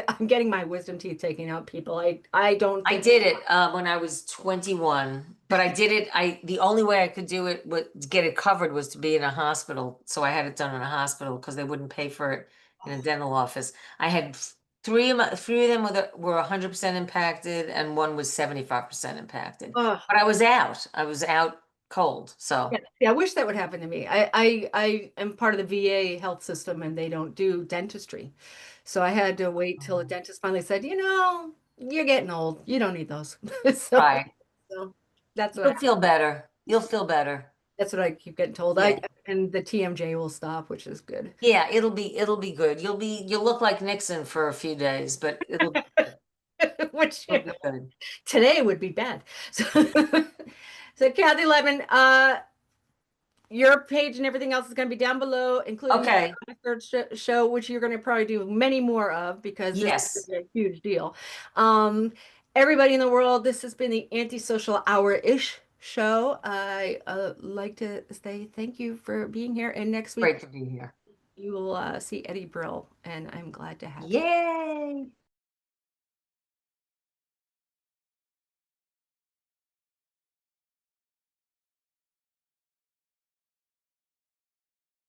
I'm getting my wisdom teeth taken out, people. I don't I think did it when I was 21, but I did it. The only way I could do it, to get it covered, was to be in a hospital. So I had it done in a hospital because they wouldn't pay for it in a dental office. I had three of them were 100% impacted, and one was 75% impacted. oh, But I was out. I was out cold. yeah, So yeah, I wish that would happen to me. I am part of the VA health system and they don't do dentistry. So I had to wait till a dentist finally said, you're getting old. You don't need those. So, right, so that's what you'll feel better. You'll feel better. I keep getting told. Yeah. And the TMJ will stop, which is good. Yeah, it'll be good. You'll look like Nixon for a few days, but Which, it'll be good. today would be bad. So, so Kathy Lemon, your page and everything else is going to be down below, including Okay. my third show, which you're going to probably do many more of because this is Yes. a huge deal. Um, Everybody in the world, this has been the Antisocial Hour-ish show. I like to say thank you for being here. And next week, Great to be here. you will see Eddie Brill, and I'm glad to have you. Yay.